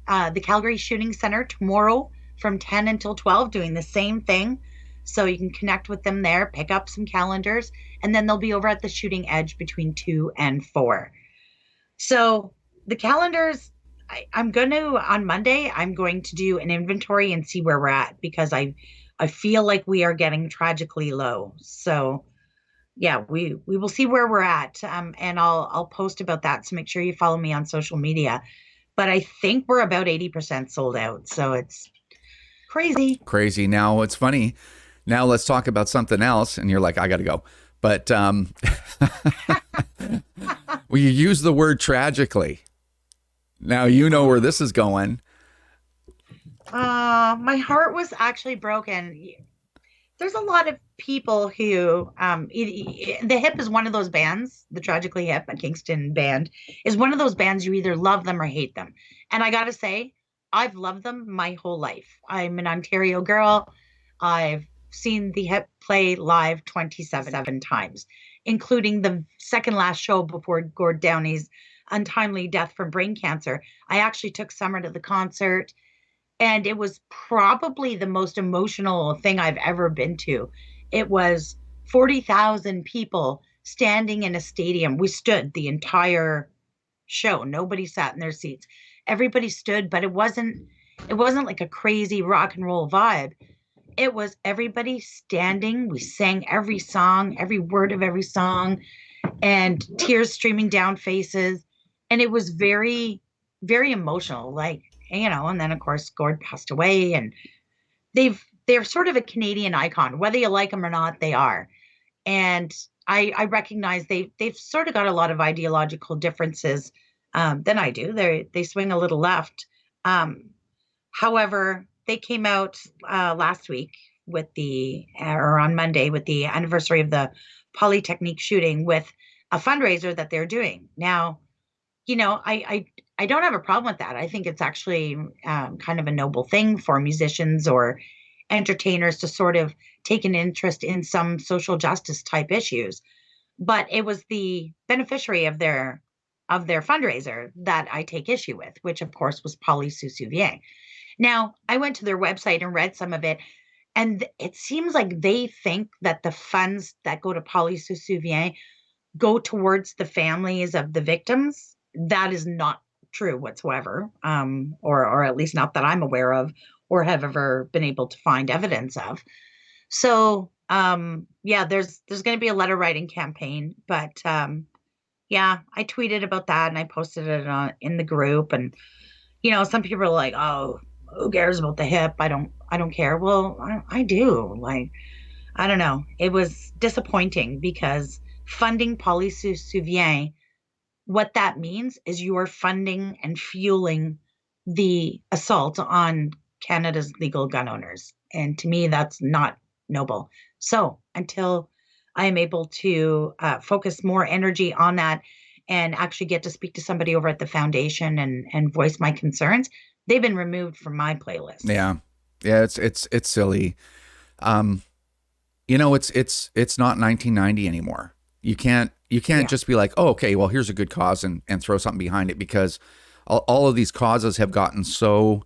C: the Calgary Shooting Center tomorrow from 10 until 12, doing the same thing. So you can connect with them there, pick up some calendars, and then they'll be over at the Shooting Edge between 2 and 4. So the calendars, on Monday, I'm going to do an inventory and see where we're at, because I feel like we are getting tragically low. So yeah, we will see where we're at. And I'll post about that. So make sure you follow me on social media. But I think we're about 80% sold out. So it's crazy. Now it's funny.
B: Now let's talk about something else. And you're like, I got to go. But well, you use the word tragically. Now you know where this is going.
C: My heart was actually broken. There's a lot of people who, the Hip is one of those bands, the Tragically Hip, a Kingston band, is one of those bands you either love them or hate them. And I got to say, I've loved them my whole life. I'm an Ontario girl. I've seen the Hip play live 27 times, including the second last show before Gord Downey's untimely death from brain cancer. I actually took Summer to the concert, and it was probably the most emotional thing I've ever been to. It was 40,000 people standing in a stadium. We stood the entire show. Nobody sat in their seats. Everybody stood, but it wasn't like a crazy rock and roll vibe. It was everybody standing. We sang every song, every word of every song, and tears streaming down faces. And it was very, very emotional. Like, and then of course Gord passed away, and they're sort of a Canadian icon, whether you like them or not, they are. And I recognize they've sort of got a lot of ideological differences than I do. They swing a little left. However, they came out last week or on Monday with the anniversary of the Polytechnique shooting with a fundraiser that they're doing. Now, I don't have a problem with that. I think it's actually kind of a noble thing for musicians or entertainers to sort of take an interest in some social justice type issues. But it was the beneficiary of their fundraiser that I take issue with, which of course was Polly Soussouvier. Now, I went to their website and read some of it, and it seems like they think that the funds that go to Polly Soussouvier go towards the families of the victims. That is not true whatsoever, or at least not that I'm aware of or have ever been able to find evidence of. So, there's going to be a letter writing campaign, but I tweeted about that and I posted it in the group, and some people are like, "Oh, who cares about the hip? I don't care." Well, I do. Like, I don't know. It was disappointing because funding Polly Soussouvier, what that means is you are funding and fueling the assault on Canada's legal gun owners. And to me, that's not noble. So until I am able to focus more energy on that and actually get to speak to somebody over at the foundation and voice my concerns, they've been removed from my playlist.
B: Yeah. It's silly. It's not 1990 anymore. You can't just be like, oh, okay, well, here's a good cause and throw something behind it, because all of these causes have gotten so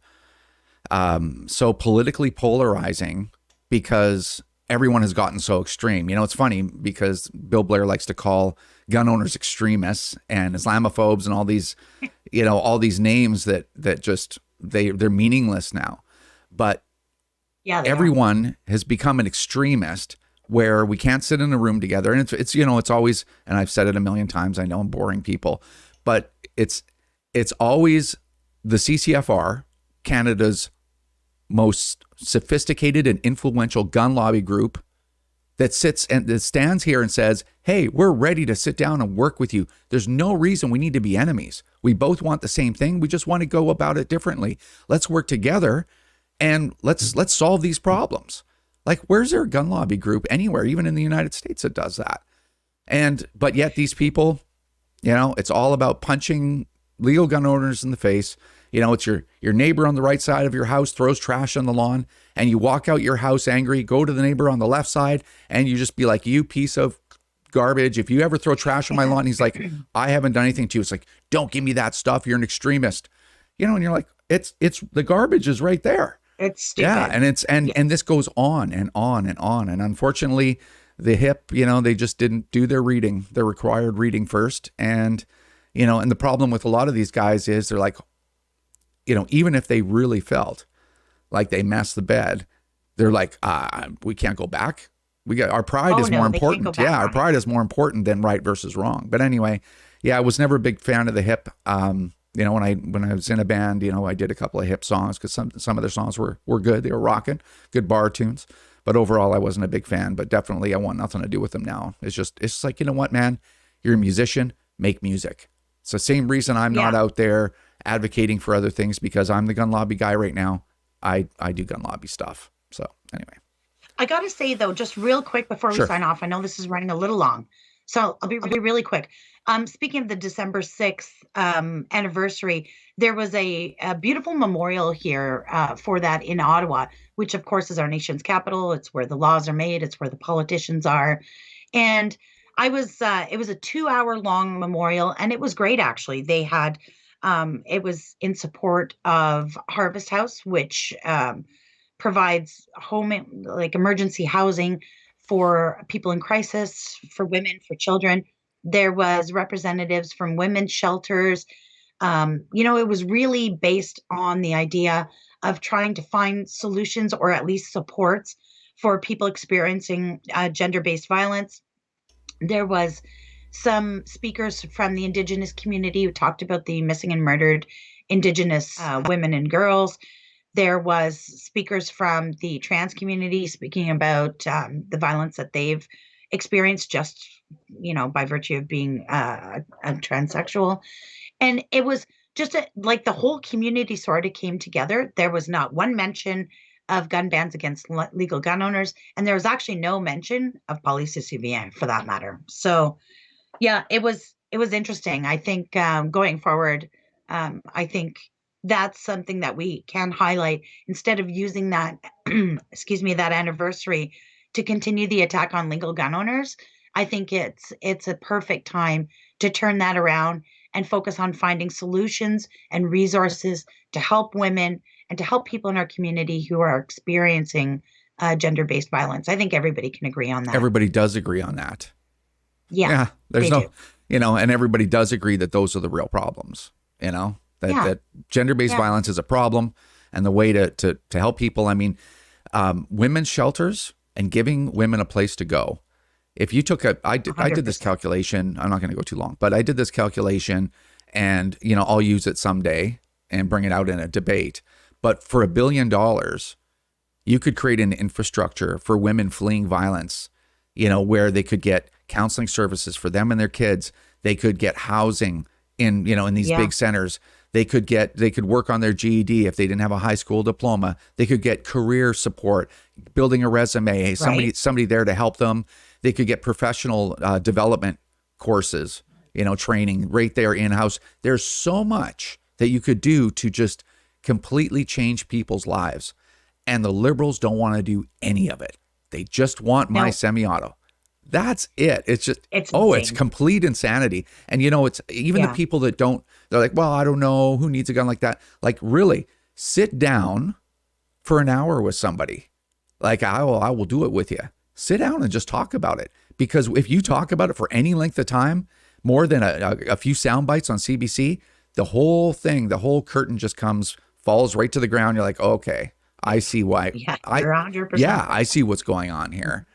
B: politically polarizing because everyone has gotten so extreme. It's funny because Bill Blair likes to call gun owners extremists and Islamophobes and all these, all these names that just they're meaningless now. But everyone has become an extremist where we can't sit in a room together. And it's always, and I've said it a million times, I know I'm boring people, but it's always the CCFR, Canada's most sophisticated and influential gun lobby group, that stands here and says, hey, we're ready to sit down and work with you. There's no reason we need to be enemies. We both want the same thing. We just want to go about it differently. Let's work together and let's solve these problems. Like, where's there a gun lobby group anywhere, even in the United States, that does that? But yet these people, it's all about punching legal gun owners in the face. It's your neighbor on the right side of your house throws trash on the lawn, and you walk out your house angry, go to the neighbor on the left side, and you just be like, you piece of garbage. If you ever throw trash on my lawn, he's like, I haven't done anything to you. It's like, don't give me that stuff. You're an extremist. And you're like, it's the garbage is right there.
C: It's stupid.
B: Yeah, and this goes on and on and on. And unfortunately, the hip, they just didn't do their required reading first. And, and the problem with a lot of these guys is they're like, even if they really felt like they messed the bed, they're like, we can't go back. Our pride is more important. Yeah, our pride is more important than right versus wrong. But anyway, I was never a big fan of the hip. When I was in a band, I did a couple of hip songs because some of their songs were good. They were rocking, good bar tunes. But overall, I wasn't a big fan. But definitely, I want nothing to do with them now. It's just like, you know what, man? You're a musician. Make music. It's the same reason I'm not out there advocating for other things, because I'm the gun lobby guy right now. I do gun lobby stuff. So anyway.
C: I got to say, though, just real quick before we sign off, I know this is running a little long, so I'll be really quick. Speaking of the December 6th anniversary, there was a beautiful memorial here for that in Ottawa, which, of course, is our nation's capital. It's where the laws are made. It's where the politicians are. And it was a 2-hour long memorial, and it was great, actually. They had it was in support of Harvest House, which provides emergency housing for people in crisis, for women, for children. There was representatives from women's shelters. It was really based on the idea of trying to find solutions or at least supports for people experiencing gender-based violence. There was some speakers from the Indigenous community who talked about the missing and murdered Indigenous women and girls. There was speakers from the trans community speaking about the violence that they've experienced just, by virtue of being a transsexual. And it was just like the whole community sort of came together. There was not one mention of gun bans against legal gun owners, and there was actually no mention of police civiliens for that matter. So, yeah, it was interesting. I think going forward, I think that's something that we can highlight instead of using that, that anniversary to continue the attack on legal gun owners. I think it's a perfect time to turn that around and focus on finding solutions and resources to help women and to help people in our community who are experiencing gender-based violence. I think everybody can agree on that.
B: Everybody does agree on that.
C: Yeah,
B: there's and everybody does agree that those are the real problems, that gender-based violence is a problem, and the way to help people, women's shelters and giving women a place to go. If you took I did this calculation, I'm not going to go too long, but I did this calculation, and I'll use it someday and bring it out in a debate. But for $1 billion, you could create an infrastructure for women fleeing violence, where they could get counseling services for them and their kids. They could get housing in these big centers. They could work on their GED if they didn't have a high school diploma. They could get career support, building a resume, somebody there to help them. They could get professional development courses, training right there in-house. There's so much that you could do to just completely change people's lives. And the Liberals don't want to do any of it. They just want my semi-auto. That's it. It's just, it's complete insanity. And it's even the people that don't, they're like, well, I don't know who needs a gun like that. Like, really, sit down for an hour with somebody. Like, I will do it with you. Sit down and just talk about it. Because if you talk about it for any length of time, more than a few sound bites on CBC, the whole thing, the whole curtain just falls right to the ground. You're like, okay, I see why.
C: Yeah, you're 100%.
B: Yeah, I see what's going on here.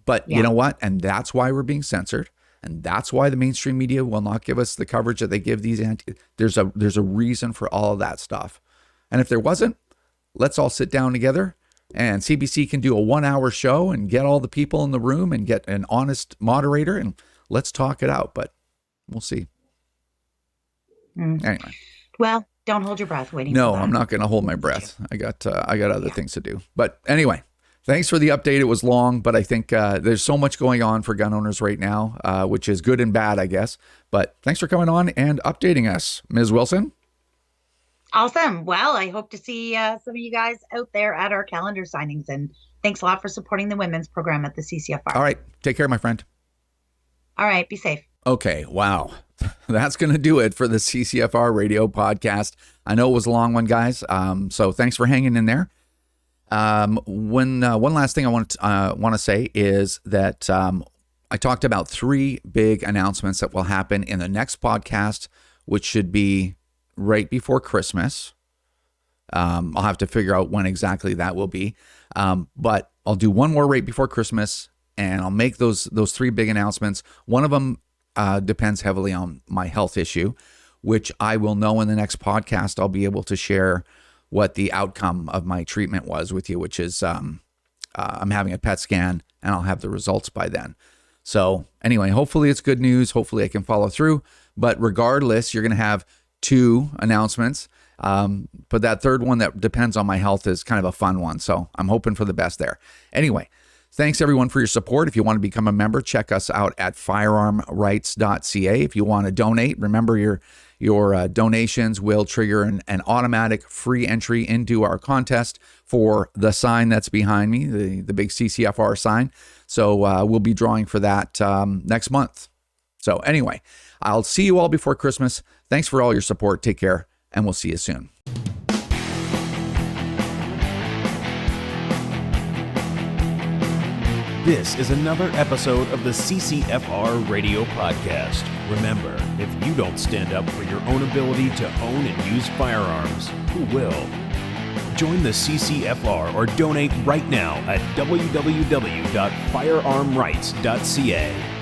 B: But you know what? And that's why we're being censored. And that's why the mainstream media will not give us the coverage that they give these there's a reason for all of that stuff. And if there wasn't, let's all sit down together and CBC can do a 1-hour show and get all the people in the room and get an honest moderator and let's talk it out. But we'll see. Anyway.
C: Well, don't hold your breath waiting.
B: No, I'm not going to hold my breath. I got other things to do. But anyway, thanks for the update. It was long, but I think there's so much going on for gun owners right now, which is good and bad, I guess. But thanks for coming on and updating us, Ms. Wilson.
C: Awesome. Well, I hope to see some of you guys out there at our calendar signings. And thanks a lot for supporting the women's program at the CCFR.
B: All right. Take care, my friend.
C: All right. Be safe. Okay.
B: Wow. That's going to do it for the CCFR radio podcast. I know it was a long one, guys. So thanks for hanging in there. One last thing I want to say is that I talked about 3 big announcements that will happen in the next podcast, which should be right before Christmas. I'll have to figure out when exactly that will be. But I'll do one more right before Christmas, and I'll make those 3 big announcements. One of them depends heavily on my health issue, which I will know in the next podcast. I'll be able to share what the outcome of my treatment was with you, which is I'm having a PET scan, and I'll have the results by then. So anyway, hopefully it's good news. Hopefully I can follow through. But regardless, you're going to have 2 announcements. But that third one that depends on my health is kind of a fun one. So I'm hoping for the best there. Anyway, thanks everyone for your support. If you want to become a member, check us out at firearmrights.ca. If you want to donate, remember your donations will trigger an automatic free entry into our contest for the sign that's behind me, the big CCFR sign. So we'll be drawing for that next month. So anyway, I'll see you all before Christmas. Thanks for all your support. Take care, and we'll see you soon.
A: This is another episode of the CCFR Radio Podcast. Remember, if you don't stand up for your own ability to own and use firearms, who will? Join the CCFR or donate right now at www.firearmrights.ca.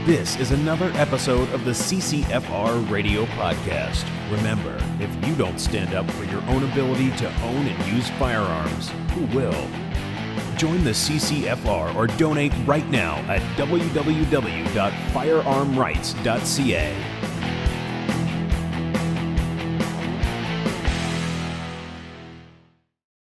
A: This is another episode of the CCFR Radio Podcast. Remember, if you don't stand up for your own ability to own and use firearms, who will? Join the CCFR or donate right now at www.firearmrights.ca.